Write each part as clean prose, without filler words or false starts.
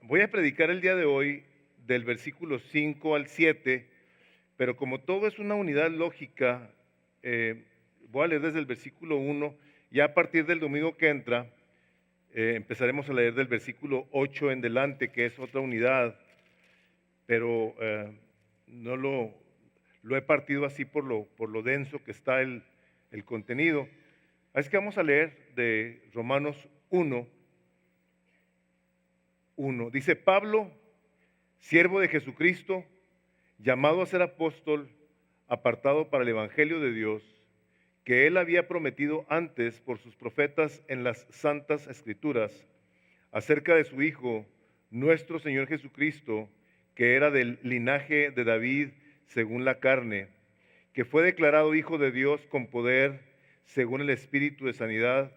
Voy a predicar el día de hoy del versículo 5 al 7, pero como todo es una unidad lógica, eh, voy a leer desde el versículo 1, ya a partir del domingo que entra, empezaremos a leer del versículo 8 en delante, que es otra unidad, pero no lo he partido así por lo denso que está el contenido. Así que vamos a leer de Romanos 1, 1. Dice: Pablo, siervo de Jesucristo, llamado a ser apóstol, apartado para el Evangelio de Dios, que él había prometido antes por sus profetas en las santas escrituras, acerca de su Hijo, nuestro Señor Jesucristo, que era del linaje de David según la carne, que fue declarado Hijo de Dios con poder según el Espíritu de santidad,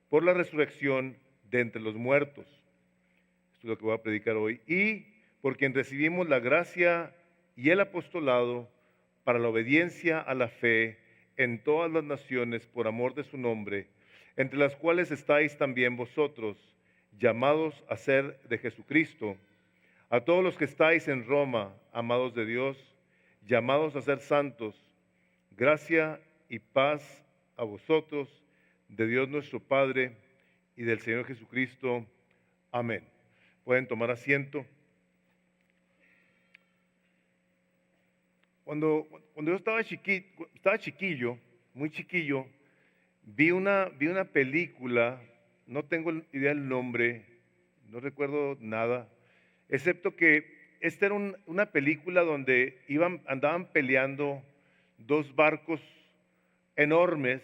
por la resurrección de entre los muertos. Esto es lo que voy a predicar hoy. Y por quien recibimos la gracia y el apostolado para la obediencia a la fe en todas las naciones por amor de su nombre, entre las cuales estáis también vosotros, llamados a ser de Jesucristo. A todos los que estáis en Roma, amados de Dios, llamados a ser santos, gracia y paz a vosotros, de Dios nuestro Padre y del Señor Jesucristo. Amén. Pueden tomar asiento. Cuando yo estaba chiquillo, muy chiquillo, vi una película, no tengo idea del nombre, no recuerdo nada, excepto que esta era una película donde andaban peleando dos barcos enormes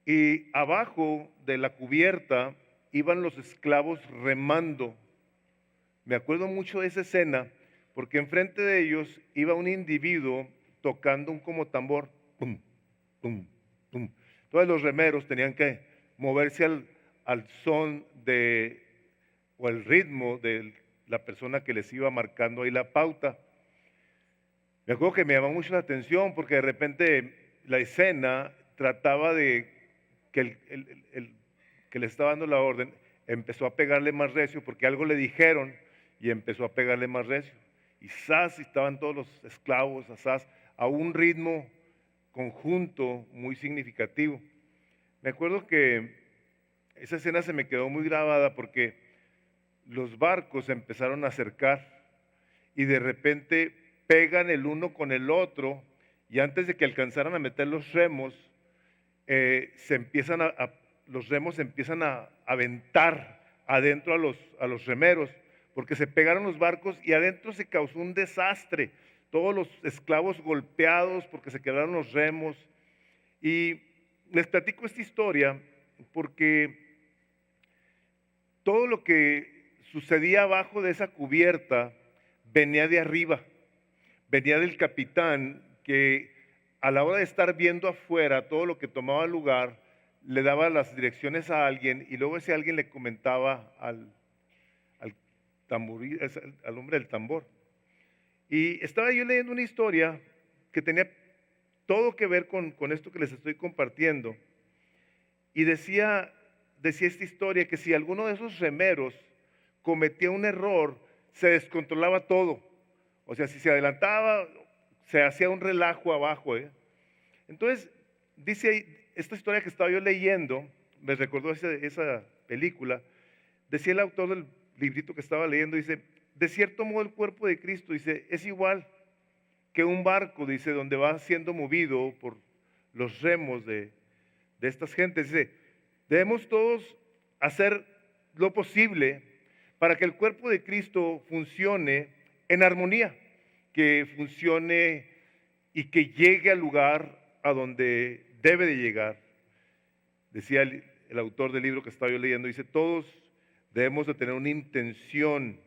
y abajo de la cubierta iban los esclavos remando. Me acuerdo mucho de esa escena porque enfrente de ellos iba un individuo tocando un como tambor, pum, pum, pum. Todos los remeros tenían que moverse al son o el ritmo de la persona que les iba marcando ahí la pauta. Me acuerdo que me llamó mucho la atención porque de repente la escena trataba de que el que le estaba dando la orden empezó a pegarle más recio porque algo le dijeron y empezó a pegarle más recio. Y ¡zas! Y estaban todos los esclavos a un ritmo conjunto muy significativo. Me acuerdo que esa escena se me quedó muy grabada porque los barcos se empezaron a acercar y de repente pegan el uno con el otro y antes de que alcanzaran a meter los remos, los remos se empiezan a aventar adentro a los remeros porque se pegaron los barcos y adentro se causó un desastre. Todos los esclavos golpeados porque se quedaron los remos. Y les platico esta historia porque todo lo que sucedía abajo de esa cubierta venía de arriba, venía del capitán que a la hora de estar viendo afuera todo lo que tomaba lugar, le daba las direcciones a alguien y luego ese alguien le comentaba al hombre del tambor. Y estaba yo leyendo una historia que tenía todo que ver con esto que les estoy compartiendo. Y decía esta historia que si alguno de esos remeros cometía un error, se descontrolaba todo. O sea, si se adelantaba, se hacía un relajo abajo. Entonces, dice ahí, esta historia que estaba yo leyendo, me recordó esa película, decía el autor del librito que estaba leyendo, dice, de cierto modo el cuerpo de Cristo, dice, es igual que un barco, dice, donde va siendo movido por los remos de estas gentes. Dice, debemos todos hacer lo posible para que el cuerpo de Cristo funcione en armonía, que funcione y que llegue al lugar a donde debe de llegar. Decía el autor del libro que estaba yo leyendo, dice, todos debemos de tener una intención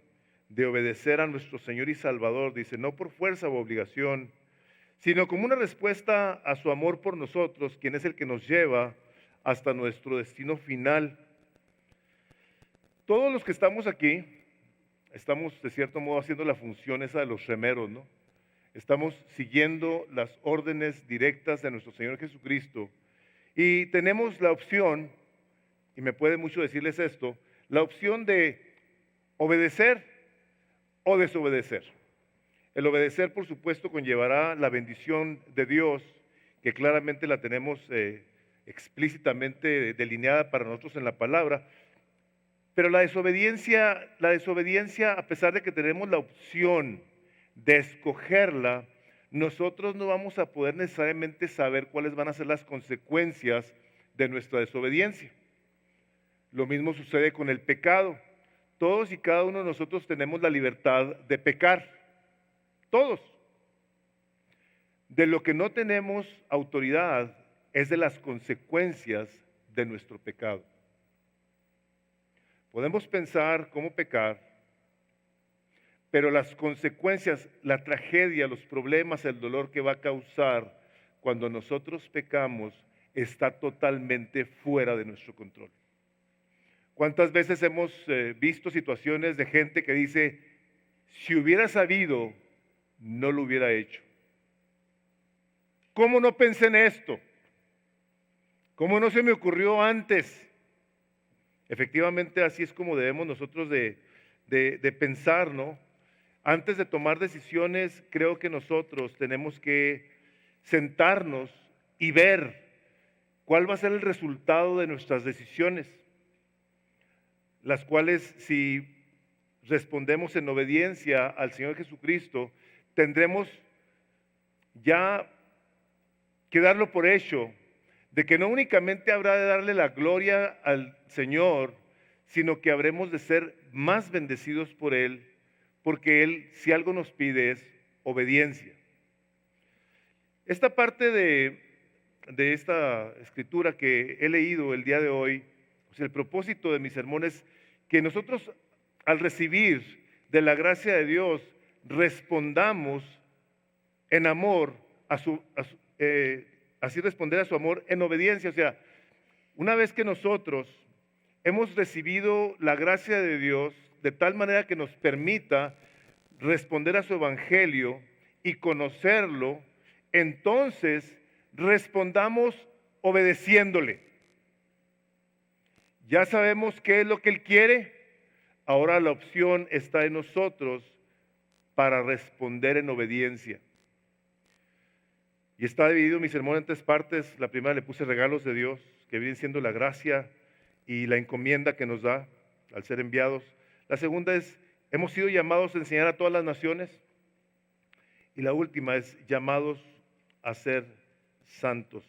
de obedecer a nuestro Señor y Salvador, dice, no por fuerza o obligación, sino como una respuesta a su amor por nosotros, quien es el que nos lleva hasta nuestro destino final. Todos los que estamos aquí, estamos de cierto modo haciendo la función esa de los remeros, ¿no? Estamos siguiendo las órdenes directas de nuestro Señor Jesucristo y tenemos la opción, y me puede mucho decirles esto, la opción de obedecer o desobedecer. El obedecer, por supuesto, conllevará la bendición de Dios, que claramente la tenemos explícitamente delineada para nosotros en la palabra. Pero la desobediencia, a pesar de que tenemos la opción de escogerla, nosotros no vamos a poder necesariamente saber cuáles van a ser las consecuencias de nuestra desobediencia. Lo mismo sucede con el pecado. Todos y cada uno de nosotros tenemos la libertad de pecar. Todos. De lo que no tenemos autoridad es de las consecuencias de nuestro pecado. Podemos pensar cómo pecar, pero las consecuencias, la tragedia, los problemas, el dolor que va a causar cuando nosotros pecamos está totalmente fuera de nuestro control. ¿Cuántas veces hemos visto situaciones de gente que dice, si hubiera sabido, no lo hubiera hecho? ¿Cómo no pensé en esto? ¿Cómo no se me ocurrió antes? Efectivamente, así es como debemos nosotros de pensar, ¿no? Antes de tomar decisiones, creo que nosotros tenemos que sentarnos y ver cuál va a ser el resultado de nuestras decisiones, las cuales, si respondemos en obediencia al Señor Jesucristo, tendremos ya que darlo por hecho, de que no únicamente habrá de darle la gloria al Señor, sino que habremos de ser más bendecidos por Él, porque Él, si algo nos pide, es obediencia. Esta parte de esta escritura que he leído el día de hoy, pues el propósito de mi sermón es que nosotros, al recibir de la gracia de Dios, respondamos en amor así responder a su amor en obediencia. O sea, una vez que nosotros hemos recibido la gracia de Dios de tal manera que nos permita responder a su evangelio y conocerlo, entonces respondamos obedeciéndole. Ya sabemos qué es lo que Él quiere, ahora la opción está en nosotros para responder en obediencia. Y está dividido mi sermón en 3 partes. La primera le puse regalos de Dios, que vienen siendo la gracia y la encomienda que nos da al ser enviados. La segunda es, hemos sido llamados a enseñar a todas las naciones. Y la última es, llamados a ser santos.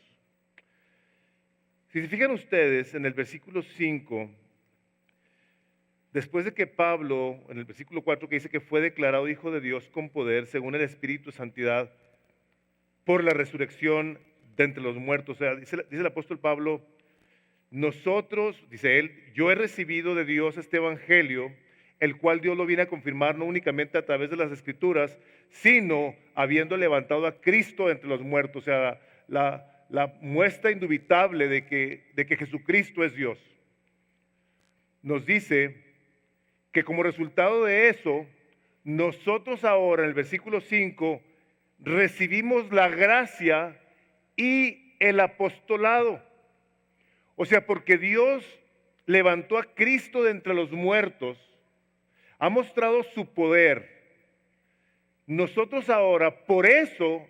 Si se fijan ustedes en el versículo 5, después de que Pablo, en el versículo 4, que dice que fue declarado hijo de Dios con poder, según el Espíritu de Santidad, por la resurrección de entre los muertos. O sea, dice el apóstol Pablo, nosotros, dice él, yo he recibido de Dios este evangelio, el cual Dios lo viene a confirmar no únicamente a través de las Escrituras, sino habiendo levantado a Cristo de entre los muertos. O sea, la muestra indubitable de que Jesucristo es Dios. Nos dice que como resultado de eso, nosotros ahora, en el versículo 5, recibimos la gracia y el apostolado. O sea, porque Dios levantó a Cristo de entre los muertos, ha mostrado su poder. Nosotros ahora, por eso,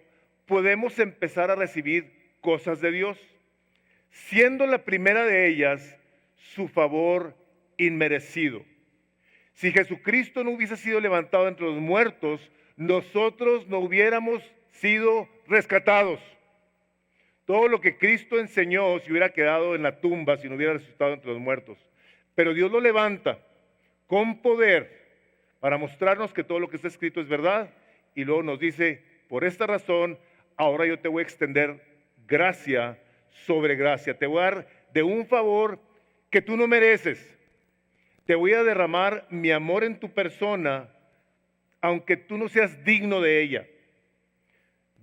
podemos empezar a recibir cosas de Dios, siendo la primera de ellas su favor inmerecido. Si Jesucristo no hubiese sido levantado entre los muertos, nosotros no hubiéramos sido rescatados. Todo lo que Cristo enseñó se hubiera quedado en la tumba si no hubiera resucitado entre los muertos. Pero Dios lo levanta con poder para mostrarnos que todo lo que está escrito es verdad. Y luego nos dice, por esta razón, ahora yo te voy a extender gracia sobre gracia. Te voy a dar de un favor que tú no mereces. Te voy a derramar mi amor en tu persona, aunque tú no seas digno de ella.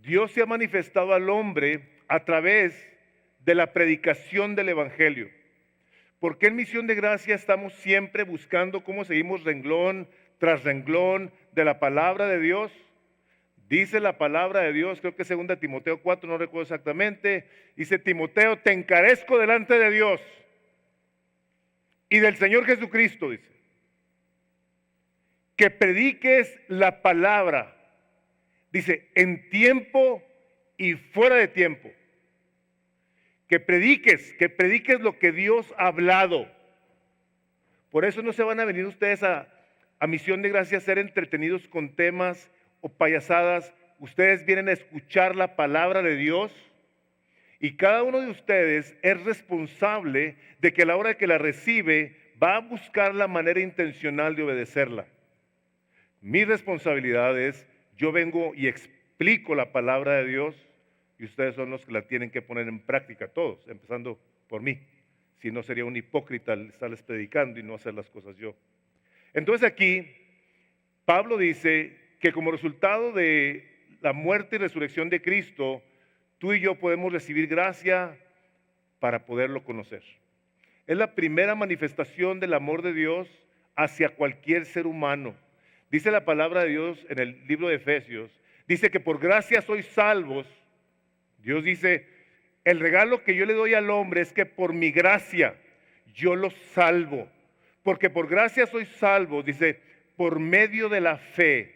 Dios se ha manifestado al hombre a través de la predicación del evangelio. ¿Por qué en Misión de Gracia estamos siempre buscando cómo seguimos renglón tras renglón de la palabra de Dios? Dice la palabra de Dios, creo que es 2 Timoteo 4, no recuerdo exactamente, dice Timoteo, te encarezco delante de Dios y del Señor Jesucristo, dice, que prediques la palabra. Dice, en tiempo y fuera de tiempo. Que prediques lo que Dios ha hablado. Por eso no se van a venir ustedes a Misión de Gracia a ser entretenidos con temas o payasadas. Ustedes vienen a escuchar la palabra de Dios y cada uno de ustedes es responsable de que a la hora de que la recibe va a buscar la manera intencional de obedecerla. Mi responsabilidad es, yo vengo y explico la palabra de Dios y ustedes son los que la tienen que poner en práctica todos, empezando por mí. Si no, sería un hipócrita estarles predicando y no hacer las cosas yo. Entonces aquí, Pablo dice que como resultado de la muerte y resurrección de Cristo, tú y yo podemos recibir gracia para poderlo conocer. Es la primera manifestación del amor de Dios hacia cualquier ser humano. Dice la palabra de Dios en el libro de Efesios, dice que por gracia sois salvos. Dios dice, el regalo que yo le doy al hombre es que por mi gracia yo lo salvo. Porque por gracia sois salvos, dice, por medio de la fe.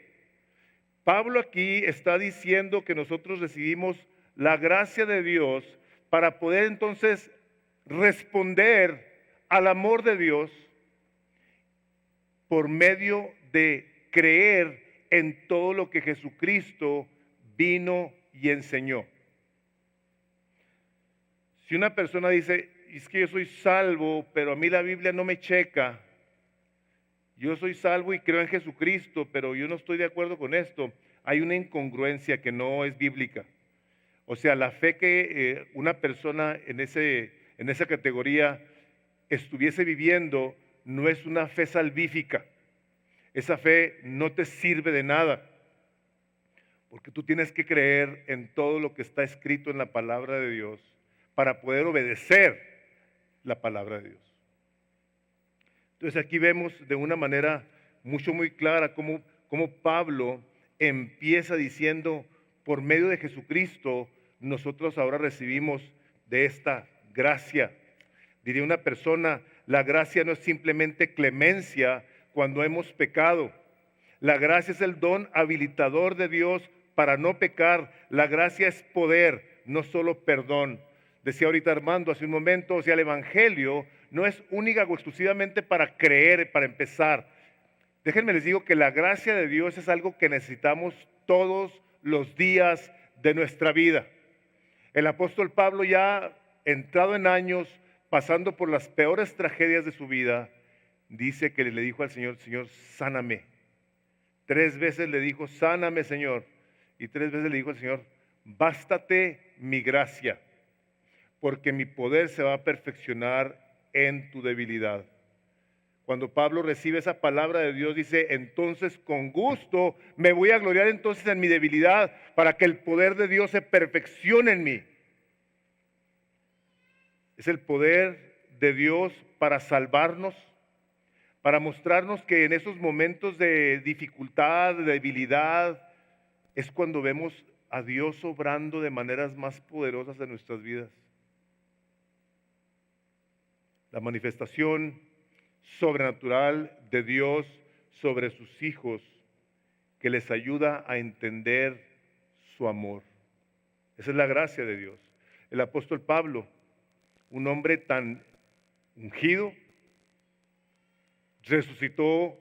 Pablo aquí está diciendo que nosotros recibimos la gracia de Dios para poder entonces responder al amor de Dios por medio de creer en todo lo que Jesucristo vino y enseñó. Si una persona dice, es que yo soy salvo, pero a mí la Biblia no me checa, yo soy salvo y creo en Jesucristo, pero yo no estoy de acuerdo con esto, hay una incongruencia que no es bíblica. O sea, la fe que una persona en esa categoría estuviese viviendo no es una fe salvífica. Esa fe no te sirve de nada, porque tú tienes que creer en todo lo que está escrito en la palabra de Dios para poder obedecer la palabra de Dios. Entonces aquí vemos de una manera muy clara cómo Pablo empieza diciendo, por medio de Jesucristo, nosotros ahora recibimos de esta gracia. Diría una persona, la gracia no es simplemente clemencia cuando hemos pecado. La gracia es el don habilitador de Dios para no pecar. La gracia es poder, no solo perdón. Decía ahorita Armando hace un momento, o sea, el evangelio no es única o exclusivamente para creer, para empezar. Déjenme les digo que la gracia de Dios es algo que necesitamos todos los días de nuestra vida. El apóstol Pablo, ya entrado en años, pasando por las peores tragedias de su vida, dice que le dijo al Señor, Señor, sáname. 3 veces le dijo, sáname, Señor. Y 3 veces le dijo al Señor, bástate mi gracia, porque mi poder se va a perfeccionar en tu debilidad. Cuando Pablo recibe esa palabra de Dios, dice, entonces con gusto me voy a gloriar entonces en mi debilidad para que el poder de Dios se perfeccione en mí. Es el poder de Dios para salvarnos, para mostrarnos que en esos momentos de dificultad, de debilidad, es cuando vemos a Dios obrando de maneras más poderosas en nuestras vidas. La manifestación sobrenatural de Dios sobre sus hijos que les ayuda a entender su amor. Esa es la gracia de Dios. El apóstol Pablo, un hombre tan ungido, resucitó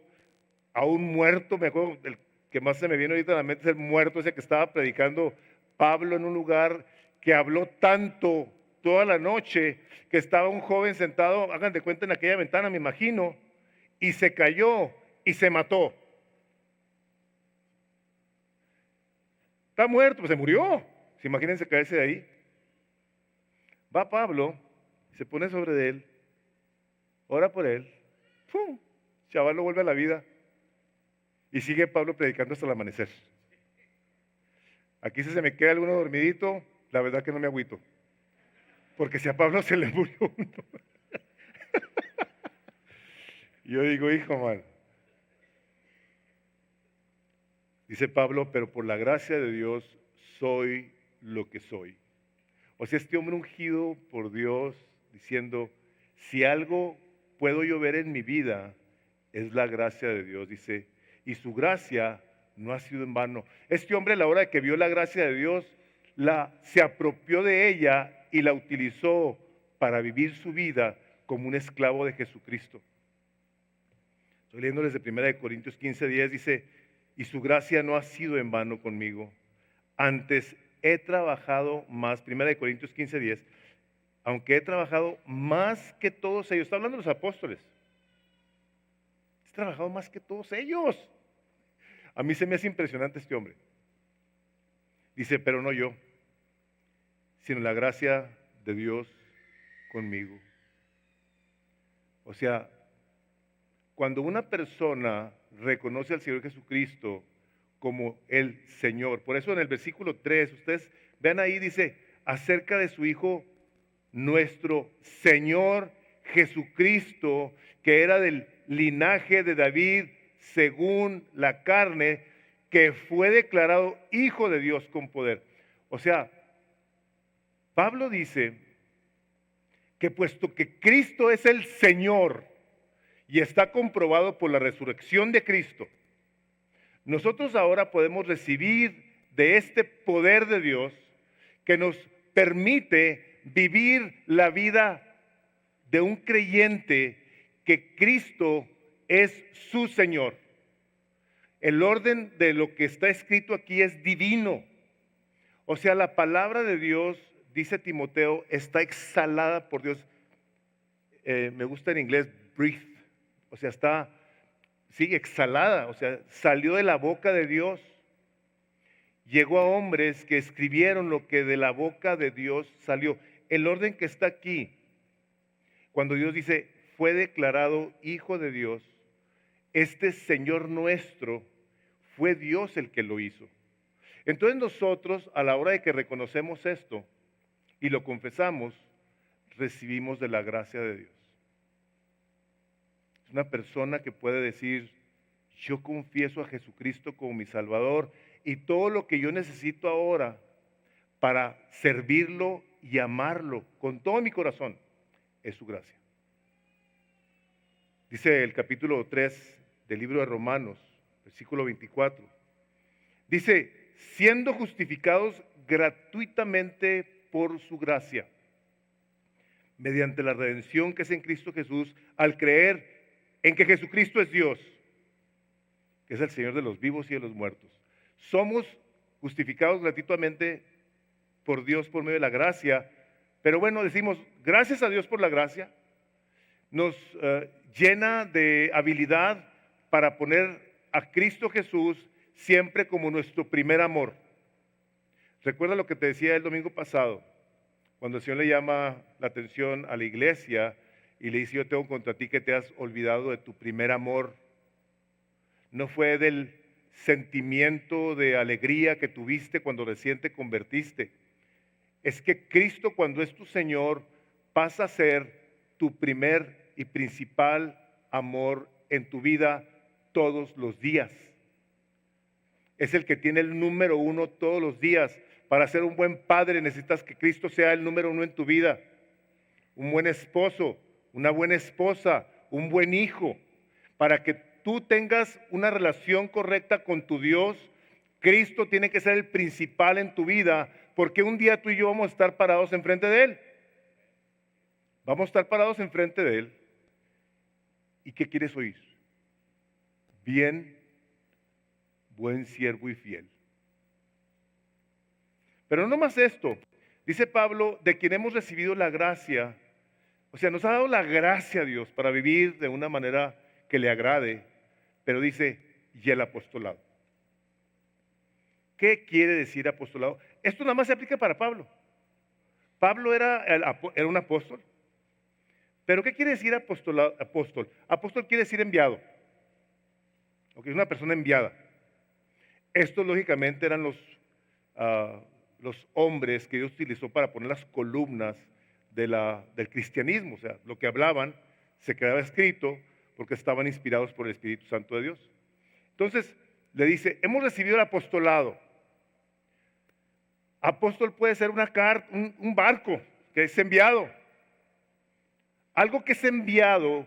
a un muerto. Me acuerdo, el que más se me viene ahorita a la mente es el muerto ese que estaba predicando Pablo en un lugar, que habló tanto toda la noche, que estaba un joven sentado, hagan de cuenta, en aquella ventana, me imagino, y se cayó y se mató. Está muerto, pues se murió. Imagínense caerse de ahí. Va Pablo, se pone sobre él, ora por él, ¡pum! Chaval lo vuelve a la vida y sigue Pablo predicando hasta el amanecer. Aquí si se me queda alguno dormidito, la verdad que no me agüito, porque si a Pablo se le murió uno, yo digo, hijo mal. Dice Pablo, pero por la gracia de Dios soy lo que soy. O sea, este hombre ungido por Dios diciendo, si algo puedo yo ver en mi vida, es la gracia de Dios, dice. y su gracia no ha sido en vano. Este hombre, a la hora de que vio la gracia de Dios, se apropió de ella y la utilizó para vivir su vida como un esclavo de Jesucristo. Estoy leyendo desde 1 Corintios 15:10, dice, y su gracia no ha sido en vano conmigo. Antes he trabajado más, 1 Corintios 15:10, aunque he trabajado más que todos ellos. Está hablando de los apóstoles. He trabajado más que todos ellos. A mí se me hace impresionante este hombre. Dice, pero no yo, sino la gracia de Dios conmigo. O sea, cuando una persona reconoce al Señor Jesucristo como el Señor, por eso en el versículo 3, ustedes vean ahí, dice, acerca de su Hijo, nuestro Señor Jesucristo, que era del linaje de David según la carne, que fue declarado Hijo de Dios con poder. O sea, Pablo dice que puesto que Cristo es el Señor y está comprobado por la resurrección de Cristo, nosotros ahora podemos recibir de este poder de Dios que nos permite vivir la vida de un creyente que Cristo es su Señor. El orden de lo que está escrito aquí es divino. O sea, la palabra de Dios, dice Timoteo, está exhalada por Dios. Me gusta en inglés, breathe. O sea, está, sí, exhalada. O sea, salió de la boca de Dios. Llegó a hombres que escribieron lo que de la boca de Dios salió. El orden que está aquí, cuando Dios dice, fue declarado Hijo de Dios, este Señor nuestro, fue Dios el que lo hizo. Entonces nosotros, a la hora de que reconocemos esto y lo confesamos, recibimos de la gracia de Dios. Es una persona que puede decir, yo confieso a Jesucristo como mi Salvador y todo lo que yo necesito ahora para servirlo y amarlo con todo mi corazón es su gracia. Dice el capítulo 3 del libro de Romanos, versículo 24. Dice, siendo justificados gratuitamente por su gracia, mediante la redención que es en Cristo Jesús, al creer en que Jesucristo es Dios, que es el Señor de los vivos y de los muertos. Somos justificados gratuitamente por Dios por medio de la gracia, pero bueno, decimos, gracias a Dios por la gracia, nos llena de habilidad para poner a Cristo Jesús siempre como nuestro primer amor. Recuerda lo que te decía el domingo pasado, cuando el Señor le llama la atención a la iglesia y le dice, yo tengo contra ti que te has olvidado de tu primer amor. No fue del sentimiento de alegría que tuviste cuando recién te convertiste. Es que Cristo, cuando es tu Señor, pasa a ser tu primer y principal amor en tu vida todos los días. Es el que tiene el número uno todos los días. Para ser un buen padre necesitas que Cristo sea el número uno en tu vida. Un buen esposo, una buena esposa, un buen hijo. Para que tú tengas una relación correcta con tu Dios, Cristo tiene que ser el principal en tu vida, porque un día tú y yo vamos a estar parados enfrente de Él. Vamos a estar parados enfrente de Él. ¿Y qué quieres oír? Bien, buen siervo y fiel. Pero no más esto, dice Pablo, de quien hemos recibido la gracia, o sea, nos ha dado la gracia a Dios para vivir de una manera que le agrade, pero dice, y el apostolado. ¿Qué quiere decir apostolado? Esto nada más se aplica para Pablo. Pablo era un apóstol. Pero ¿qué quiere decir apostolado, apóstol? Apóstol quiere decir enviado. Es una persona enviada. Estos lógicamente eran los hombres que Dios utilizó para poner las columnas del cristianismo. O sea, lo que hablaban se quedaba escrito porque estaban inspirados por el Espíritu Santo de Dios. Entonces, le dice, hemos recibido el apostolado. Apóstol puede ser un barco que es enviado. Algo que es enviado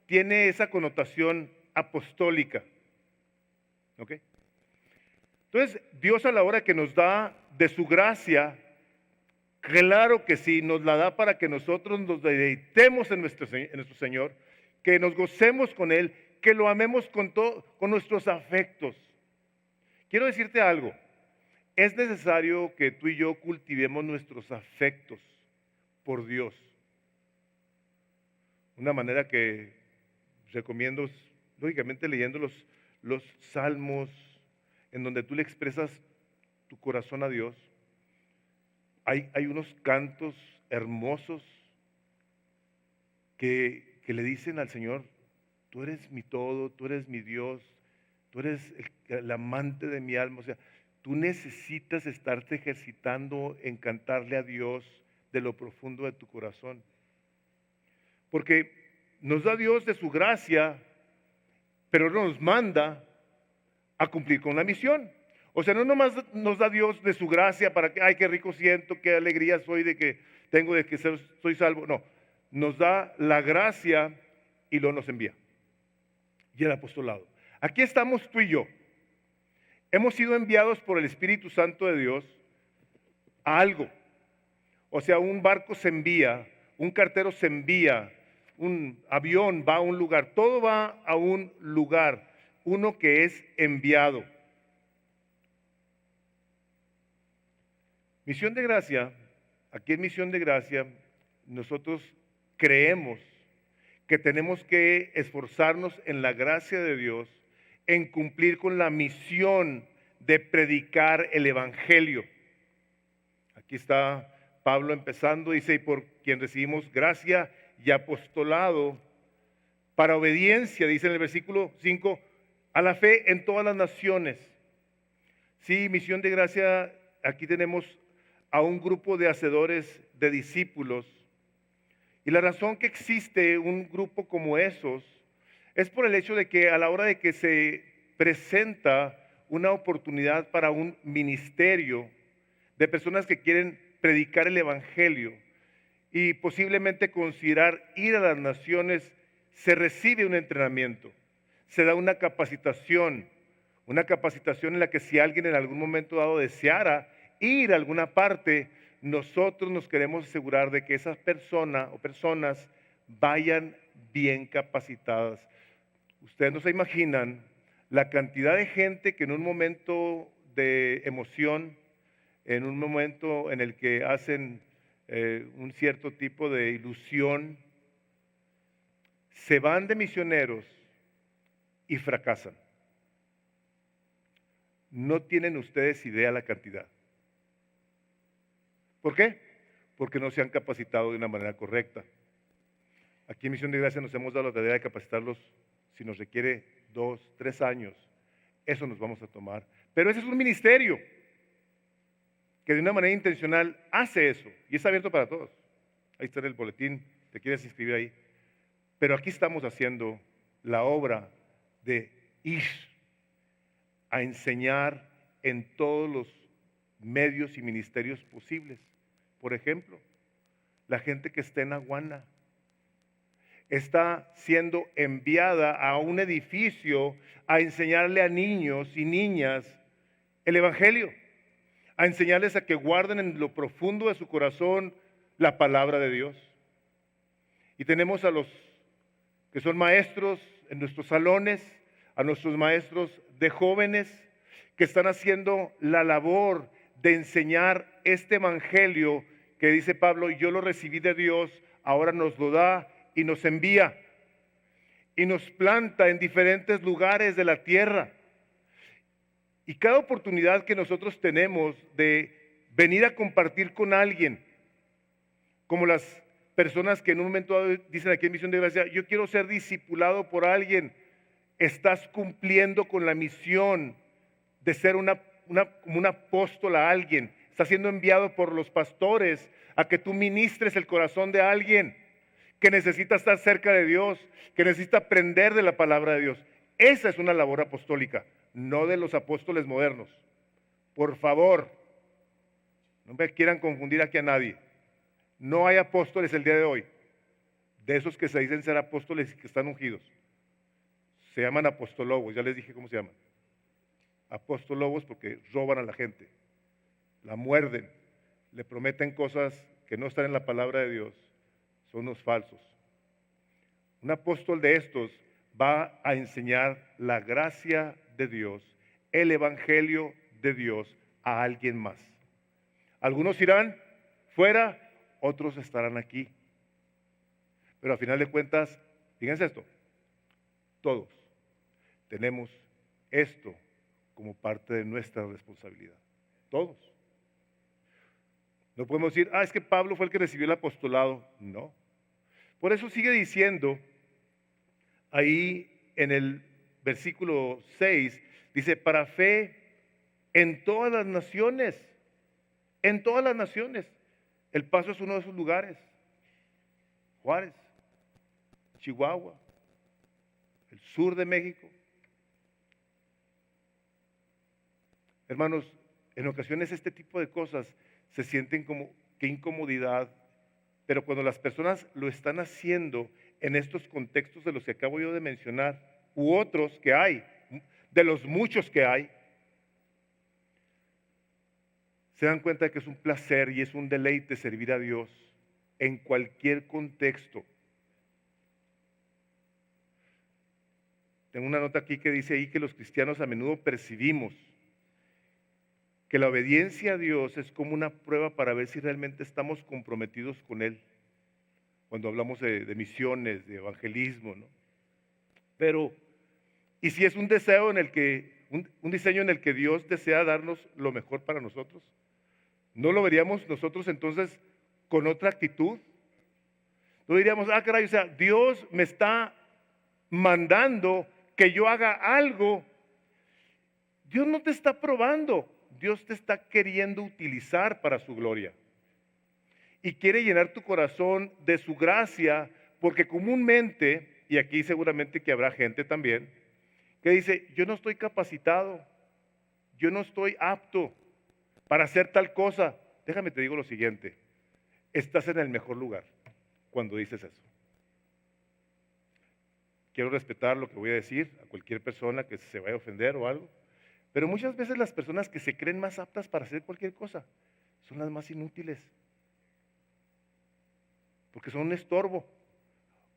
tiene esa connotación apostólica. ¿Ok? Entonces, Dios a la hora que nos da de su gracia, claro que sí, nos la da para que nosotros nos deleitemos en nuestro Señor, que nos gocemos con Él, que lo amemos con nuestros afectos. Quiero decirte algo, es necesario que tú y yo cultivemos nuestros afectos por Dios. Una manera que recomiendo es, lógicamente, leyendo los salmos, en donde tú le expresas tu corazón a Dios. Hay unos cantos hermosos que le dicen al Señor, tú eres mi todo, tú eres mi Dios, tú eres el amante de mi alma. O sea, tú necesitas estarte ejercitando en cantarle a Dios de lo profundo de tu corazón. Porque nos da Dios de su gracia, pero nos manda a cumplir con la misión. O sea, no nomás nos da Dios de su gracia para que, ay, qué rico siento, qué alegría soy de que tengo de que soy salvo. No, nos da la gracia y lo nos envía. Y el apostolado. Aquí estamos tú y yo. Hemos sido enviados por el Espíritu Santo de Dios a algo. O sea, un barco se envía, un cartero se envía, un avión va a un lugar, todo va a un lugar, uno que es enviado. Misión de gracia, aquí en Misión de Gracia, nosotros creemos que tenemos que esforzarnos en la gracia de Dios, en cumplir con la misión de predicar el Evangelio. Aquí está Pablo empezando, dice, y por quien recibimos gracia y apostolado para obediencia, dice en el versículo 5, a la fe en todas las naciones. Sí, Misión de Gracia, aquí tenemos a un grupo de hacedores, de discípulos. Y la razón que existe un grupo como esos es por el hecho de que a la hora de que se presenta una oportunidad para un ministerio de personas que quieren predicar el Evangelio y posiblemente considerar ir a las naciones, se recibe un entrenamiento, se da una capacitación en la que si alguien en algún momento dado deseara ir a alguna parte, nosotros nos queremos asegurar de que esa persona o personas vayan bien capacitadas. Ustedes no se imaginan la cantidad de gente que en un momento de emoción, en un momento en el que hacen un cierto tipo de ilusión, se van de misioneros y fracasan. No tienen ustedes idea la cantidad. ¿Por qué? Porque no se han capacitado de una manera correcta. Aquí en Misión de Gracia nos hemos dado la tarea de capacitarlos, si nos requiere 2, 3 años, eso nos vamos a tomar. Pero ese es un ministerio que de una manera intencional hace eso y es abierto para todos. Ahí está en el boletín, te quieres inscribir ahí. Pero aquí estamos haciendo la obra de ir a enseñar en todos los medios y ministerios posibles. Por ejemplo, la gente que está en Aguana está siendo enviada a un edificio a enseñarle a niños y niñas el Evangelio, a enseñarles a que guarden en lo profundo de su corazón la palabra de Dios. Y tenemos a los que son maestros en nuestros salones, a nuestros maestros de jóvenes que están haciendo la labor de enseñar este Evangelio que dice Pablo, yo lo recibí de Dios, ahora nos lo da y nos envía y nos planta en diferentes lugares de la tierra. Y cada oportunidad que nosotros tenemos de venir a compartir con alguien, como las personas que en un momento dado dicen aquí en Misión de Gracia, yo quiero ser discipulado por alguien, estás cumpliendo con la misión de ser como un apóstol a alguien. Estás siendo enviado por los pastores a que tú ministres el corazón de alguien que necesita estar cerca de Dios, que necesita aprender de la palabra de Dios. Esa es una labor apostólica, no de los apóstoles modernos. Por favor, no me quieran confundir aquí a nadie. No hay apóstoles el día de hoy, de esos que se dicen ser apóstoles y que están ungidos. Se llaman apostólogos, ya les dije cómo se llaman. apóstolobos porque roban a la gente, la muerden, le prometen cosas que no están en la palabra de Dios, son unos falsos. Un apóstol de estos va a enseñar la gracia de Dios, el evangelio de Dios a alguien más. Algunos irán fuera, otros estarán aquí. Pero a final de cuentas, fíjense esto, todos tenemos esto como parte de nuestra responsabilidad. Todos. No podemos decir, es que Pablo fue el que recibió el apostolado. No. Por eso sigue diciendo, ahí en el versículo 6, dice, para fe en todas las naciones. En todas las naciones. El Paso es uno de esos lugares. Juárez, Chihuahua, el sur de México. Hermanos, en ocasiones este tipo de cosas se sienten como qué incomodidad, pero cuando las personas lo están haciendo en estos contextos de los que acabo yo de mencionar, u otros que hay, de los muchos que hay, se dan cuenta de que es un placer y es un deleite servir a Dios en cualquier contexto. Tengo una nota aquí que dice ahí que los cristianos a menudo percibimos que la obediencia a Dios es como una prueba para ver si realmente estamos comprometidos con Él. Cuando hablamos de misiones, de evangelismo, ¿no? Pero, ¿y si es un deseo en el que, un diseño en el que Dios desea darnos lo mejor para nosotros? ¿No lo veríamos nosotros entonces con otra actitud? No diríamos, caray, o sea, Dios me está mandando que yo haga algo. Dios no te está probando, Dios te está queriendo utilizar para su gloria. Y quiere llenar tu corazón de su gracia, porque comúnmente, y aquí seguramente que habrá gente también, que dice, yo no estoy capacitado, yo no estoy apto para hacer tal cosa. Déjame te digo lo siguiente, estás en el mejor lugar cuando dices eso. Quiero respetar lo que voy a decir a cualquier persona que se vaya a ofender o algo, pero muchas veces las personas que se creen más aptas para hacer cualquier cosa son las más inútiles, porque son un estorbo.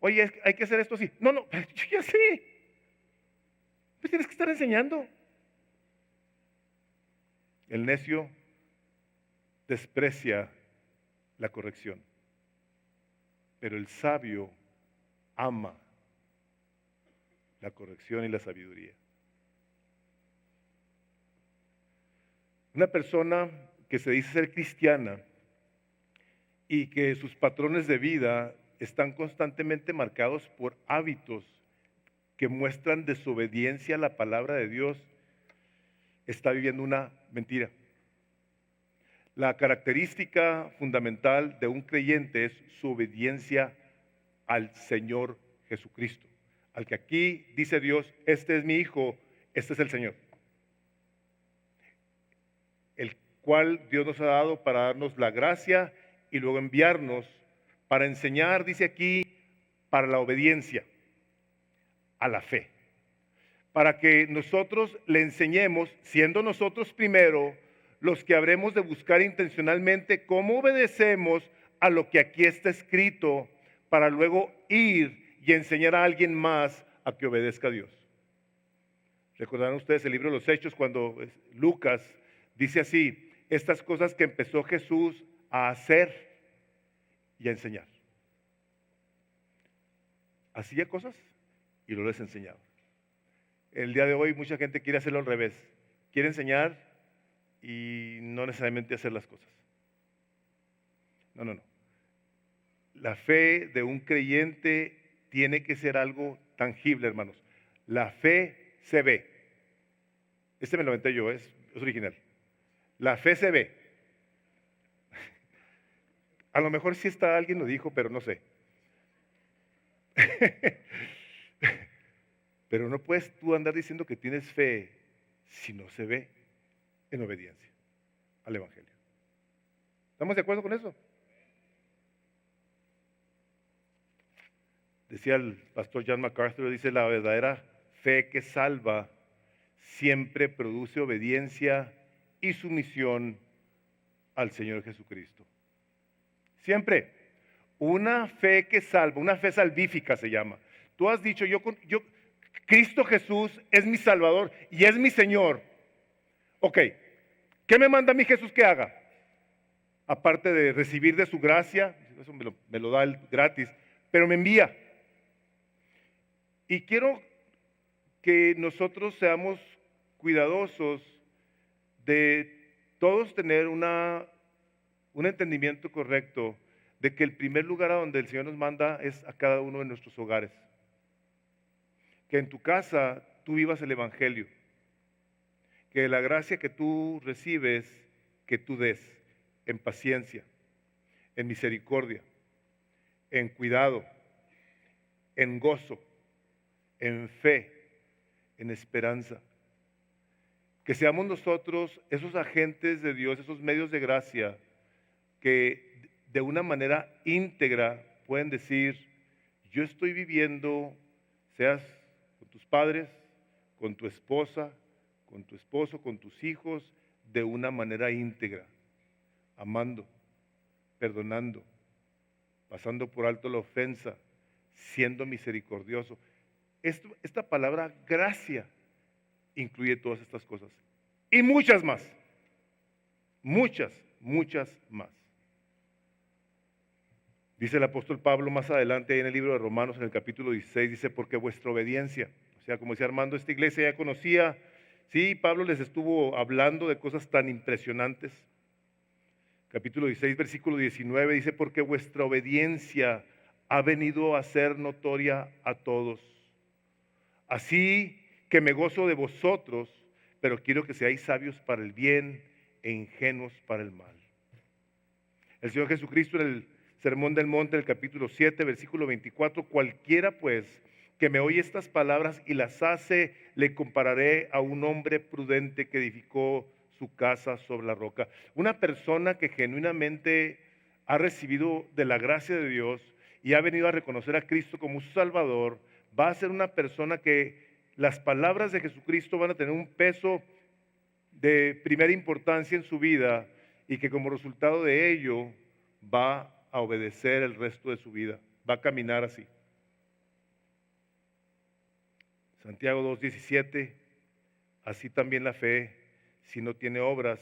Oye, hay que hacer esto así. No, yo ya sé. Pues tienes que estar enseñando. El necio desprecia la corrección, pero el sabio ama la corrección y la sabiduría. Una persona que se dice ser cristiana y que sus patrones de vida están constantemente marcados por hábitos que muestran desobediencia a la palabra de Dios, está viviendo una mentira. La característica fundamental de un creyente es su obediencia al Señor Jesucristo, al que aquí dice Dios, este es mi Hijo, este es el Señor, el cual Dios nos ha dado para darnos la gracia y luego enviarnos para enseñar, dice aquí, para la obediencia a la fe, para que nosotros le enseñemos, siendo nosotros primero los que habremos de buscar intencionalmente cómo obedecemos a lo que aquí está escrito, para luego ir y enseñar a alguien más a que obedezca a Dios. Recordarán ustedes el libro de los Hechos cuando Lucas dice así, estas cosas que empezó Jesús a hacer y a enseñar. Hacía cosas y lo les enseñaba. El día de hoy mucha gente quiere hacerlo al revés. Quiere enseñar y no necesariamente hacer las cosas. No. La fe de un creyente tiene que ser algo tangible, hermanos. La fe se ve. Este me lo inventé yo, es original. La fe se ve. A lo mejor sí está, alguien lo dijo, pero no sé. Pero no puedes tú andar diciendo que tienes fe si no se ve en obediencia al Evangelio. ¿Estamos de acuerdo con eso? Decía el pastor John MacArthur, dice, la verdadera fe que salva siempre produce obediencia y sumisión al Señor Jesucristo. Siempre. Una fe que salva, una fe salvífica se llama. Tú has dicho, Cristo Jesús es mi Salvador y es mi Señor. Ok, ¿qué me manda a mí Jesús que haga? Aparte de recibir de su gracia, eso me lo da él gratis, pero me envía. Y quiero que nosotros seamos cuidadosos de todos tener un entendimiento correcto de que el primer lugar a donde el Señor nos manda es a cada uno de nuestros hogares. Que en tu casa tú vivas el Evangelio. Que la gracia que tú recibes, que tú des en paciencia, en misericordia, en cuidado, en gozo, en fe, en esperanza. Que seamos nosotros esos agentes de Dios, esos medios de gracia que de una manera íntegra pueden decir, yo estoy viviendo, seas con tus padres, con tu esposa, con tu esposo, con tus hijos, de una manera íntegra, amando, perdonando, pasando por alto la ofensa, siendo misericordioso. Esta palabra gracia incluye todas estas cosas y muchas más, muchas más. Dice el apóstol Pablo más adelante ahí en el libro de Romanos en el capítulo 16, dice, porque vuestra obediencia, o sea, como decía Armando, esta iglesia ya conocía, sí, Pablo les estuvo hablando de cosas tan impresionantes. Capítulo 16, versículo 19 dice, porque vuestra obediencia ha venido a ser notoria a todos. Así que me gozo de vosotros, pero quiero que seáis sabios para el bien e ingenuos para el mal. El Señor Jesucristo en el Sermón del Monte, el capítulo 7, versículo 24, cualquiera pues que me oye estas palabras y las hace, le compararé a un hombre prudente que edificó su casa sobre la roca. Una persona que genuinamente ha recibido de la gracia de Dios y ha venido a reconocer a Cristo como su Salvador, va a ser una persona que las palabras de Jesucristo van a tener un peso de primera importancia en su vida y que como resultado de ello va a obedecer el resto de su vida, va a caminar así. Santiago 2:17, así también la fe, si no tiene obras,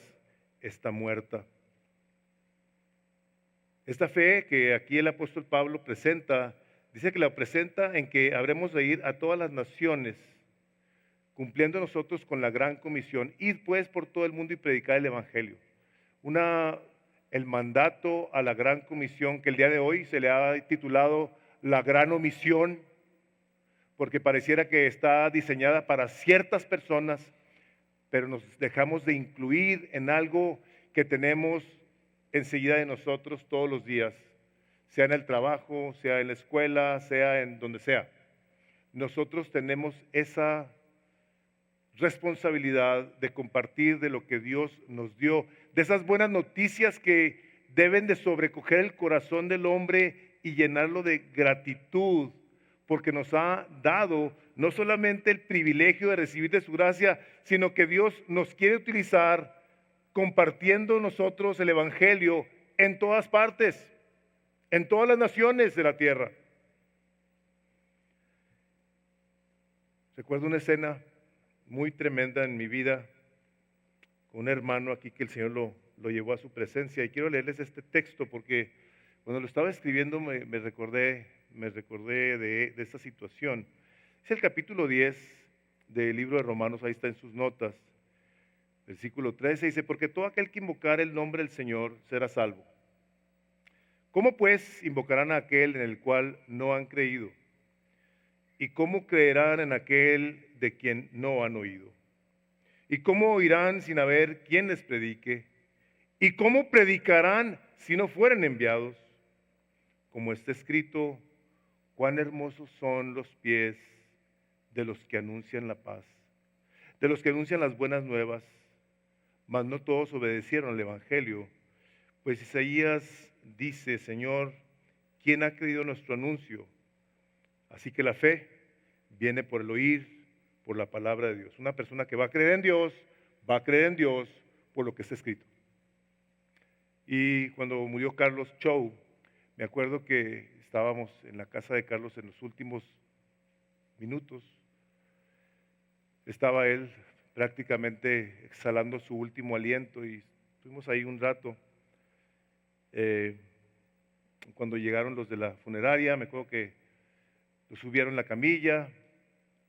está muerta. Esta fe que aquí el apóstol Pablo presenta, dice que la presenta en que habremos de ir a todas las naciones, cumpliendo nosotros con la gran comisión, ir pues por todo el mundo y predicar el evangelio. El mandato a la gran comisión que el día de hoy se le ha titulado la gran omisión, porque pareciera que está diseñada para ciertas personas, pero nos dejamos de incluir en algo que tenemos enseguida de nosotros todos los días, sea en el trabajo, sea en la escuela, sea en donde sea. Nosotros tenemos esa responsabilidad de compartir de lo que Dios nos dio, de esas buenas noticias que deben de sobrecoger el corazón del hombre y llenarlo de gratitud, porque nos ha dado no solamente el privilegio de recibir de su gracia, sino que Dios nos quiere utilizar compartiendo nosotros el evangelio en todas partes, en todas las naciones de la tierra. Recuerdo una escena muy tremenda en mi vida, con un hermano aquí que el Señor lo llevó a su presencia, y quiero leerles este texto porque cuando lo estaba escribiendo me recordé de esta situación. Es el capítulo 10 del libro de Romanos, ahí está en sus notas, versículo 13, dice, porque todo aquel que invocar el nombre del Señor será salvo. ¿Cómo pues invocarán a aquel en el cual no han creído? ¿Y cómo creerán en aquel de quien no han oído? ¿Y cómo oirán sin haber quien les predique? ¿Y cómo predicarán si no fueren enviados? Como está escrito, cuán hermosos son los pies de los que anuncian la paz, de los que anuncian las buenas nuevas, mas no todos obedecieron al evangelio. Pues Isaías dice, Señor, ¿quién ha creído nuestro anuncio? Así que la fe viene por el oír por la palabra de Dios. Una persona que va a creer en Dios, va a creer en Dios por lo que está escrito. Y cuando murió Carlos Chow, me acuerdo que estábamos en la casa de Carlos en los últimos minutos. Estaba él prácticamente exhalando su último aliento y estuvimos ahí un rato. Cuando llegaron los de la funeraria, me acuerdo que lo subieron en la camilla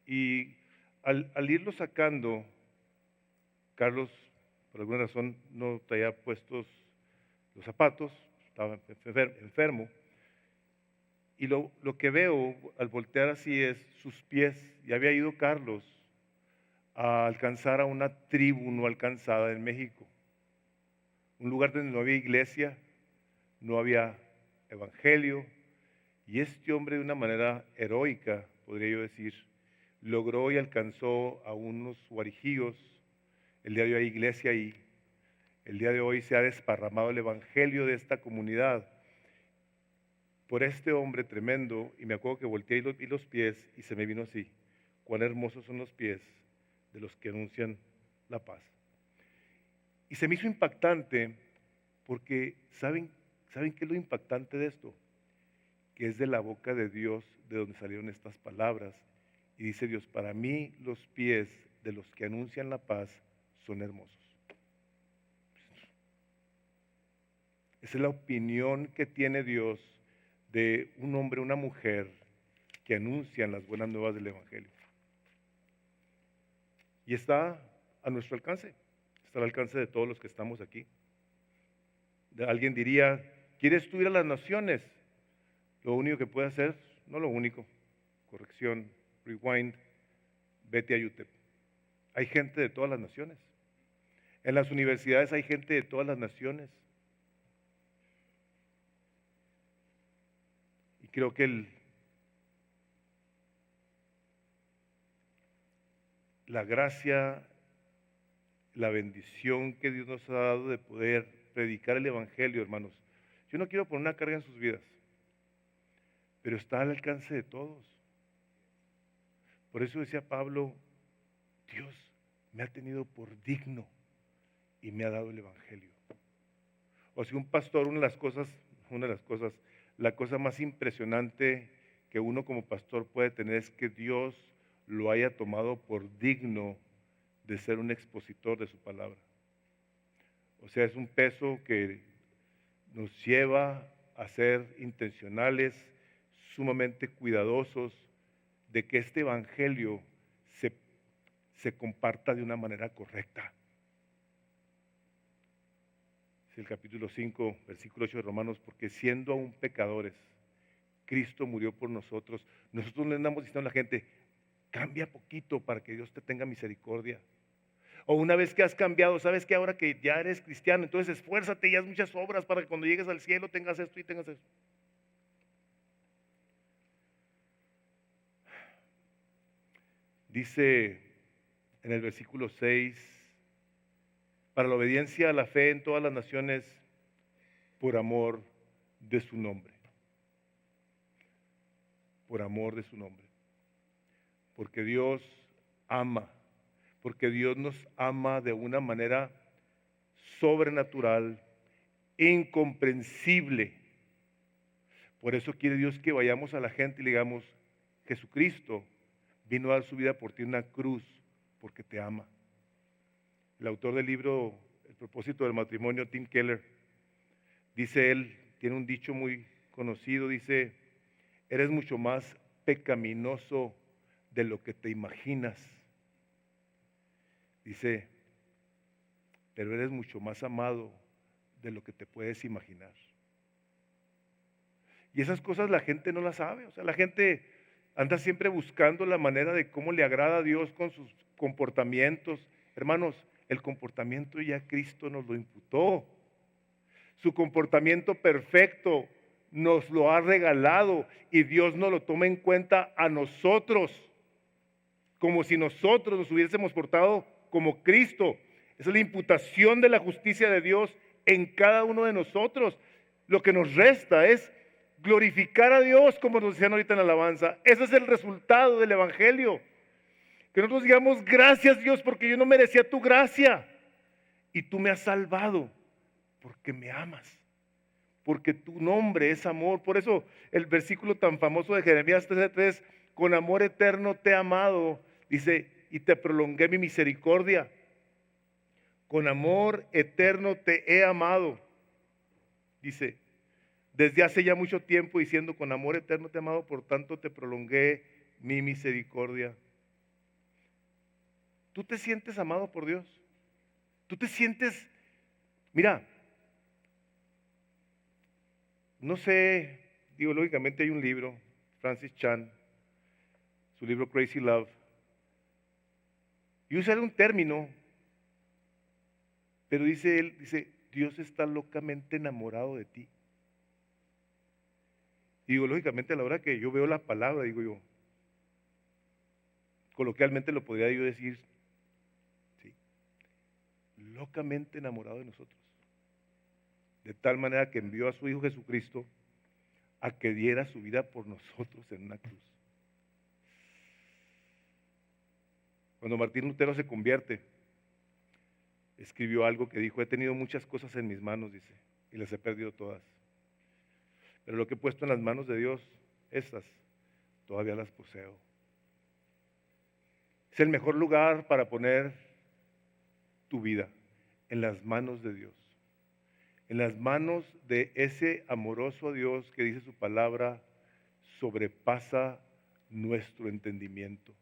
y al irlo sacando, Carlos, por alguna razón, no traía puestos los zapatos, estaba enfermo. Y lo que veo al voltear así es sus pies. Y había ido Carlos a alcanzar a una tribu no alcanzada en México. Un lugar donde no había iglesia, no había evangelio. Y este hombre, de una manera heroica, podría yo decir, logró y alcanzó a unos guarijíos. El día de hoy hay iglesia ahí. El día de hoy se ha desparramado el evangelio de esta comunidad por este hombre tremendo. Y me acuerdo que volteé y vi los pies y se me vino así: cuán hermosos son los pies de los que anuncian la paz. Y se me hizo impactante porque, ¿saben qué es lo impactante de esto? Que es de la boca de Dios de donde salieron estas palabras. Y dice Dios: para mí los pies de los que anuncian la paz son hermosos. Esa es la opinión que tiene Dios de un hombre, una mujer que anuncian las buenas nuevas del evangelio. Y está a nuestro alcance, está al alcance de todos los que estamos aquí. Alguien diría: ¿quieres tú ir a las naciones? Lo único que puedes hacer, no lo único, corrección, rewind, vete a UTEP. Hay gente de todas las naciones. En las universidades hay gente de todas las naciones. Y creo que la gracia, la bendición que Dios nos ha dado de poder predicar el evangelio, hermanos. Yo no quiero poner una carga en sus vidas, pero está al alcance de todos. Por eso decía Pablo: Dios me ha tenido por digno y me ha dado el evangelio. O sea, un pastor, la cosa más impresionante que uno como pastor puede tener es que Dios lo haya tomado por digno de ser un expositor de su palabra. O sea, es un peso que nos lleva a ser intencionales, sumamente cuidadosos de que este evangelio se comparta de una manera correcta. Es el capítulo 5, versículo 8 de Romanos: porque siendo aún pecadores, Cristo murió por nosotros. Nosotros le andamos diciendo a la gente: cambia poquito para que Dios te tenga misericordia. O una vez que has cambiado, sabes que ahora que ya eres cristiano, entonces esfuérzate y haz muchas obras para que cuando llegues al cielo tengas esto y tengas eso. Dice en el versículo 6: para la obediencia a la fe en todas las naciones, por amor de su nombre. Por amor de su nombre. Porque Dios ama, porque Dios nos ama de una manera sobrenatural, incomprensible. Por eso quiere Dios que vayamos a la gente y le digamos: Jesucristo vino a dar su vida por ti en una cruz, porque te ama. El autor del libro El propósito del matrimonio, Tim Keller, dice él, tiene un dicho muy conocido, dice: eres mucho más pecaminoso de lo que te imaginas. Dice: pero eres mucho más amado de lo que te puedes imaginar. Y esas cosas la gente no las sabe. O sea, la gente anda siempre buscando la manera de cómo le agrada a Dios con sus comportamientos. Hermanos, el comportamiento ya Cristo nos lo imputó. Su comportamiento perfecto nos lo ha regalado y Dios nos lo toma en cuenta a nosotros, como si nosotros nos hubiésemos portado como Cristo. Esa es la imputación de la justicia de Dios en cada uno de nosotros. Lo que nos resta es glorificar a Dios, como nos decían ahorita en la alabanza. Ese es el resultado del evangelio. Que nosotros digamos, gracias Dios, porque yo no merecía tu gracia. Y tú me has salvado, porque me amas. Porque tu nombre es amor. Por eso el versículo tan famoso de Jeremías 13:3, con amor eterno te he amado, dice, y te prolongué mi misericordia. Con amor eterno te he amado, dice, desde hace ya mucho tiempo, diciendo, con amor eterno te he amado, por tanto te prolongué mi misericordia. ¿Tú te sientes amado por Dios? ¿Tú te sientes, mira, no sé, digo, lógicamente hay un libro, Francis Chan, su libro Crazy Love, y usa un término, pero dice él, dice, Dios está locamente enamorado de ti. Y digo, lógicamente a la hora que yo veo la palabra, digo yo, coloquialmente lo podría yo decir, sí, locamente enamorado de nosotros. De tal manera que envió a su Hijo Jesucristo a que diera su vida por nosotros en una cruz. Cuando Martín Lutero se convierte, escribió algo que dijo, he tenido muchas cosas en mis manos, dice, y las he perdido todas. Pero lo que he puesto en las manos de Dios, estas todavía las poseo. Es el mejor lugar para poner tu vida, en las manos de Dios. En las manos de ese amoroso Dios que dice su palabra, sobrepasa nuestro entendimiento.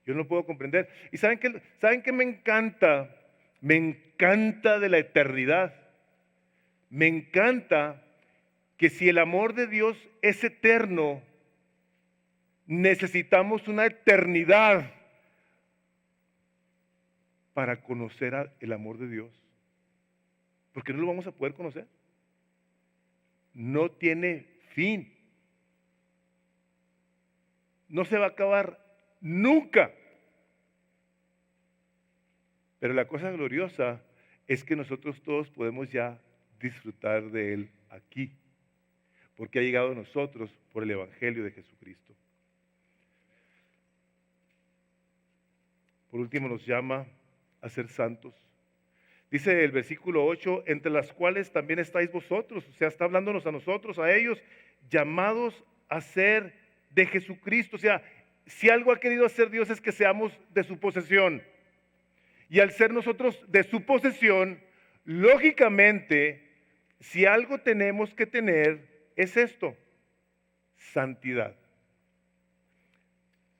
Yo no puedo comprender. ¿Y saben qué me encanta? Me encanta de la eternidad. Me encanta que si el amor de Dios es eterno, necesitamos una eternidad para conocer el amor de Dios. Porque no lo vamos a poder conocer. No tiene fin. No se va a acabar nunca. Pero la cosa gloriosa es que nosotros todos podemos ya disfrutar de Él aquí. Porque ha llegado a nosotros por el Evangelio de Jesucristo. Por último nos llama a ser santos. Dice el versículo 8, entre las cuales también estáis vosotros, o sea, está hablándonos a nosotros, a ellos, llamados a ser de Jesucristo. O sea, si algo ha querido hacer Dios es que seamos de su posesión. Y al ser nosotros de su posesión, lógicamente, si algo tenemos que tener, es esto, santidad.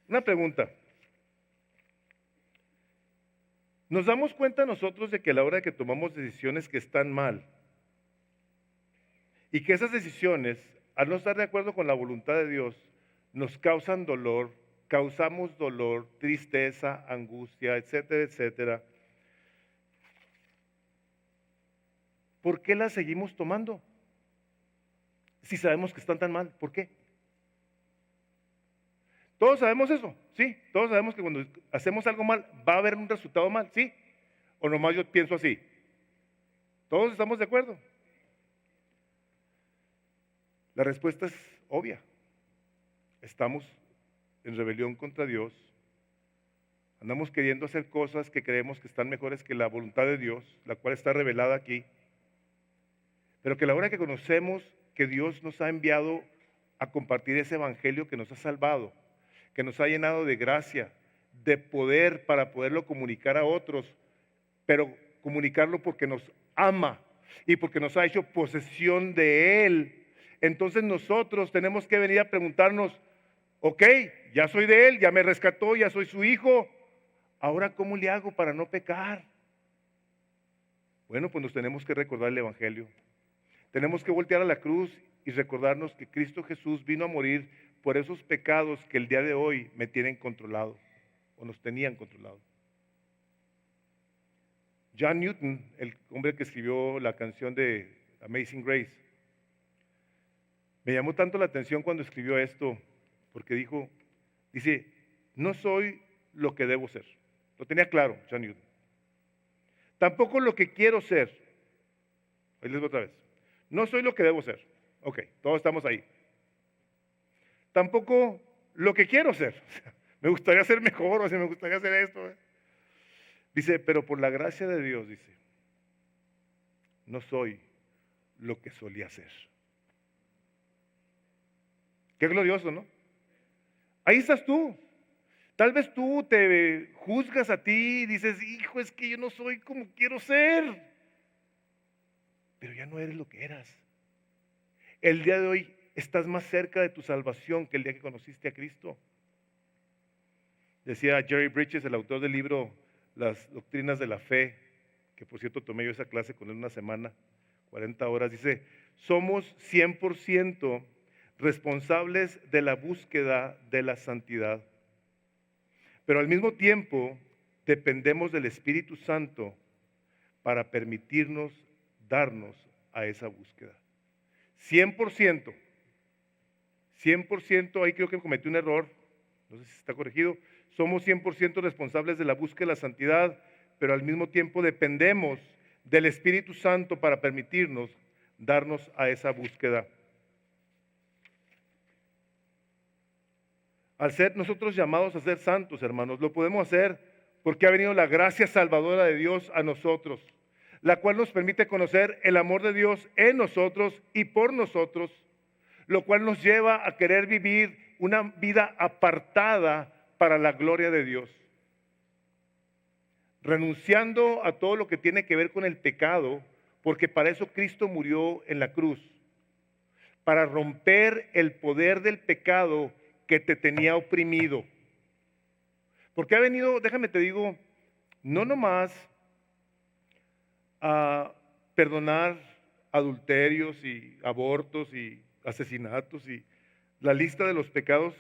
Una pregunta. Nos damos cuenta nosotros de que a la hora de que tomamos decisiones que están mal y que esas decisiones, al no estar de acuerdo con la voluntad de Dios, nos causan dolor, causamos dolor, tristeza, angustia, etcétera, etcétera. ¿Por qué las seguimos tomando? Si sabemos que están tan mal, ¿por qué? Todos sabemos eso, sí, todos sabemos que cuando hacemos algo mal va a haber un resultado mal, sí, o nomás yo pienso así. Todos estamos de acuerdo. La respuesta es obvia. Estamos en rebelión contra Dios, andamos queriendo hacer cosas que creemos que están mejores que la voluntad de Dios, la cual está revelada aquí, pero que a la hora que conocemos que Dios nos ha enviado a compartir ese evangelio que nos ha salvado, que nos ha llenado de gracia, de poder para poderlo comunicar a otros, pero comunicarlo porque nos ama y porque nos ha hecho posesión de Él. Entonces nosotros tenemos que venir a preguntarnos, ok, ya soy de Él, ya me rescató, ya soy su hijo, ahora ¿cómo le hago para no pecar? Bueno, pues nos tenemos que recordar el evangelio. Tenemos que voltear a la cruz y recordarnos que Cristo Jesús vino a morir por esos pecados que el día de hoy me tienen controlado o nos tenían controlado. John Newton, el hombre que escribió la canción de Amazing Grace, me llamó tanto la atención cuando escribió esto, porque dice, no soy lo que debo ser. Lo tenía claro John Newton. Tampoco lo que quiero ser. Ahí les voy otra vez. No soy lo que debo ser. Ok, todos estamos ahí. Tampoco lo que quiero ser. Me gustaría ser mejor, o sea, me gustaría hacer esto. Dice, pero por la gracia de Dios, dice, no soy lo que solía ser. Qué glorioso, ¿no? Ahí estás tú. Tal vez tú te juzgas a ti y dices, hijo, es que yo no soy como quiero ser. Pero ya no eres lo que eras. El día de hoy estás más cerca de tu salvación que el día que conociste a Cristo. Decía Jerry Bridges, el autor del libro Las Doctrinas de la Fe, que por cierto tomé yo esa clase con él una semana, 40 horas, dice, somos 100% responsables de la búsqueda de la santidad, pero al mismo tiempo dependemos del Espíritu Santo para permitirnos darnos a esa búsqueda. 100%, 100%, ahí creo que cometí un error, no sé si está corregido, somos 100% responsables de la búsqueda de la santidad, pero al mismo tiempo dependemos del Espíritu Santo para permitirnos darnos a esa búsqueda. Al ser nosotros llamados a ser santos, hermanos, lo podemos hacer porque ha venido la gracia salvadora de Dios a nosotros, la cual nos permite conocer el amor de Dios en nosotros y por nosotros, lo cual nos lleva a querer vivir una vida apartada para la gloria de Dios. Renunciando a todo lo que tiene que ver con el pecado, porque para eso Cristo murió en la cruz, para romper el poder del pecado que te tenía oprimido. Porque ha venido, déjame te digo, no nomás a perdonar adulterios y abortos y asesinatos y la lista de los pecados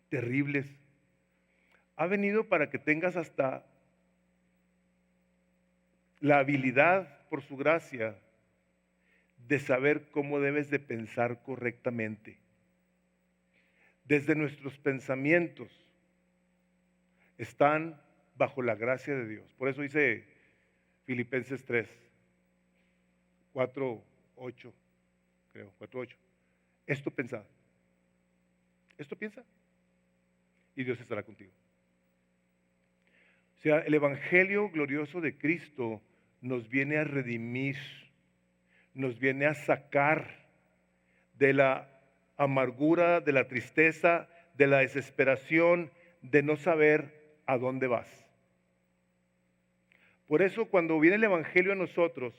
terribles. Ha venido para que tengas hasta la habilidad, por su gracia, de saber cómo debes de pensar correctamente. Desde nuestros pensamientos están bajo la gracia de Dios. Por eso dice Filipenses 3, 4, 8, creo, 4, 8. Esto piensa y Dios estará contigo. O sea, el Evangelio glorioso de Cristo nos viene a redimir, nos viene a sacar de la amargura, de la tristeza, de la desesperación, de no saber a dónde vas. Por eso cuando viene el Evangelio a nosotros,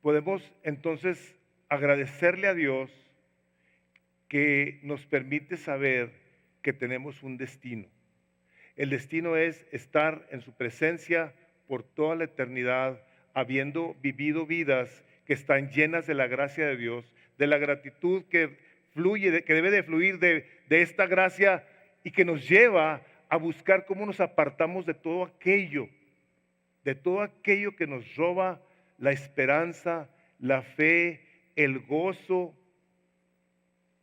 podemos entonces agradecerle a Dios que nos permite saber que tenemos un destino. El destino es estar en su presencia por toda la eternidad, habiendo vivido vidas que están llenas de la gracia de Dios, de la gratitud que fluye, que debe de fluir de esta gracia y que nos lleva a buscar cómo nos apartamos de todo aquello que nos roba la esperanza, la fe, el gozo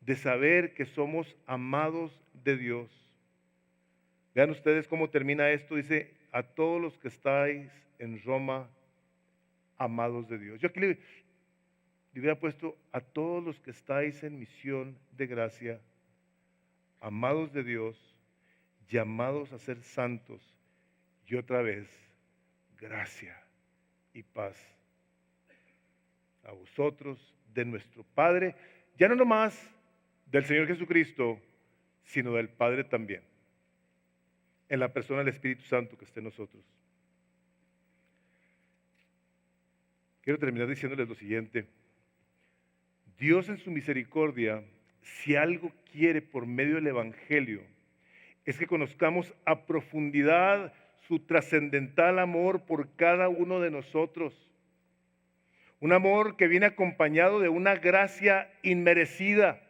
de saber que somos amados de Dios. Vean ustedes cómo termina esto, dice, a todos los que estáis en Roma, amados de Dios. Yo aquí le hubiera puesto a todos los que estáis en misión de gracia, amados de Dios, llamados a ser santos, y otra vez, gracia y paz a vosotros, de nuestro Padre, ya no nomás del Señor Jesucristo, sino del Padre también, en la persona del Espíritu Santo que esté en nosotros. Quiero terminar diciéndoles lo siguiente. Dios en su misericordia, si algo quiere por medio del Evangelio, es que conozcamos a profundidad su trascendental amor por cada uno de nosotros. Un amor que viene acompañado de una gracia inmerecida,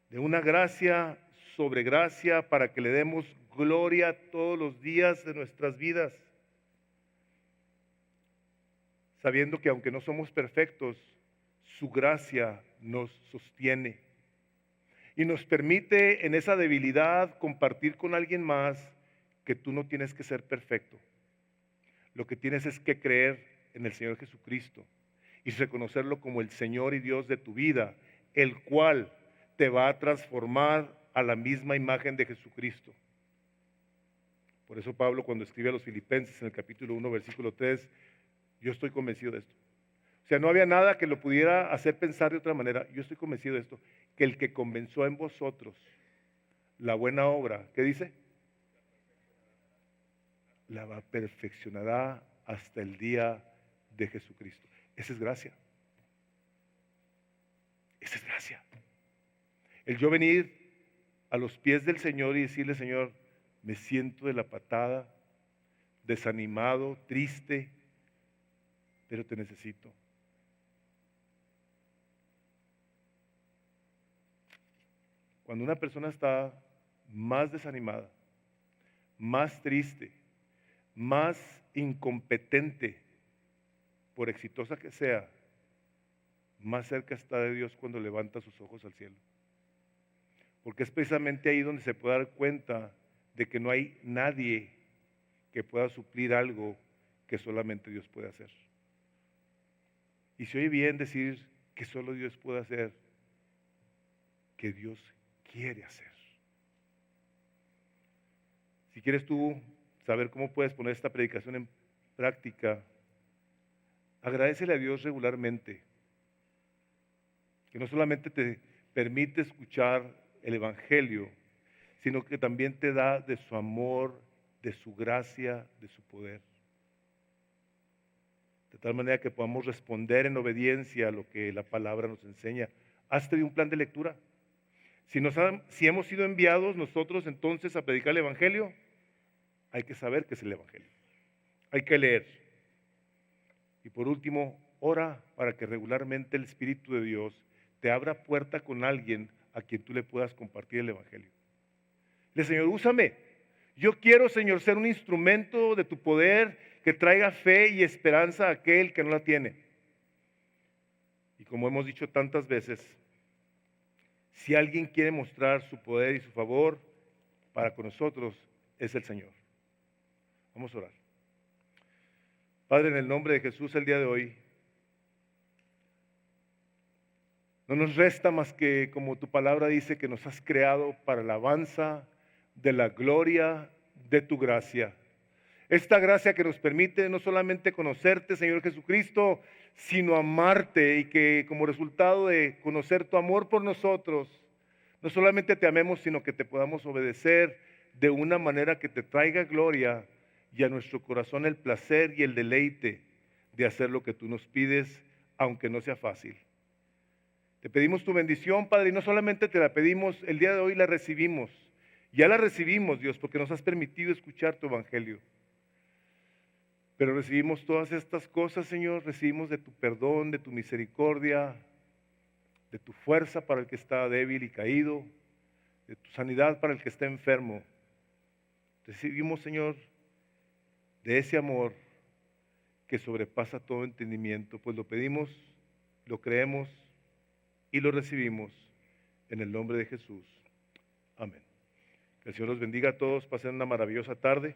de una gracia sobre gracia para que le demos gloria todos los días de nuestras vidas, sabiendo que aunque no somos perfectos, su gracia nos sostiene y nos permite en esa debilidad compartir con alguien más que tú no tienes que ser perfecto. Lo que tienes es que creer en el Señor Jesucristo y reconocerlo como el Señor y Dios de tu vida, el cual te va a transformar a la misma imagen de Jesucristo. Por eso Pablo, cuando escribe a los Filipenses en el capítulo 1, versículo 3, yo estoy convencido de esto. O sea, no había nada que lo pudiera hacer pensar de otra manera. Yo estoy convencido de esto, que el que comenzó en vosotros la buena obra, ¿qué dice? La perfeccionará hasta el día de Jesucristo. Esa es gracia. Esa es gracia. El yo venir a los pies del Señor y decirle, Señor, me siento de la patada, desanimado, triste, pero te necesito. Cuando una persona está más desanimada, más triste, más incompetente, por exitosa que sea, más cerca está de Dios cuando levanta sus ojos al cielo. Porque es precisamente ahí donde se puede dar cuenta de que no hay nadie que pueda suplir algo que solamente Dios puede hacer. Y se oye bien decir que solo Dios puede hacer, que Dios quiere hacer. Si quieres tú saber cómo puedes poner esta predicación en práctica, agradécele a Dios regularmente, que no solamente te permite escuchar el Evangelio, sino que también te da de su amor, de su gracia, de su poder. De tal manera que podamos responder en obediencia a lo que la palabra nos enseña. Hazte de un plan de lectura. Si hemos sido enviados nosotros entonces a predicar el Evangelio, hay que saber qué es el Evangelio. Hay que leer. Y por último, ora para que regularmente el Espíritu de Dios te abra puerta con alguien a quien tú le puedas compartir el Evangelio. Señor, úsame. Yo quiero, Señor, ser un instrumento de tu poder que traiga fe y esperanza a aquel que no la tiene. Y como hemos dicho tantas veces, si alguien quiere mostrar su poder y su favor para con nosotros, es el Señor. Vamos a orar. Padre, en el nombre de Jesús, el día de hoy, no nos resta más que, como tu palabra dice, que nos has creado para la alabanza de la gloria de tu gracia. Esta gracia que nos permite no solamente conocerte, Señor Jesucristo, sino amarte, y que como resultado de conocer tu amor por nosotros, no solamente te amemos, sino que te podamos obedecer de una manera que te traiga gloria y a nuestro corazón el placer y el deleite de hacer lo que tú nos pides, aunque no sea fácil. Te pedimos tu bendición, Padre, y no solamente te la pedimos, el día de hoy la recibimos. Ya la recibimos, Dios, porque nos has permitido escuchar tu evangelio. Pero recibimos todas estas cosas, Señor, recibimos de tu perdón, de tu misericordia, de tu fuerza para el que está débil y caído, de tu sanidad para el que está enfermo. Recibimos, Señor, de ese amor que sobrepasa todo entendimiento, pues lo pedimos, lo creemos y lo recibimos en el nombre de Jesús. Amén. Que el Señor los bendiga a todos, pasen una maravillosa tarde.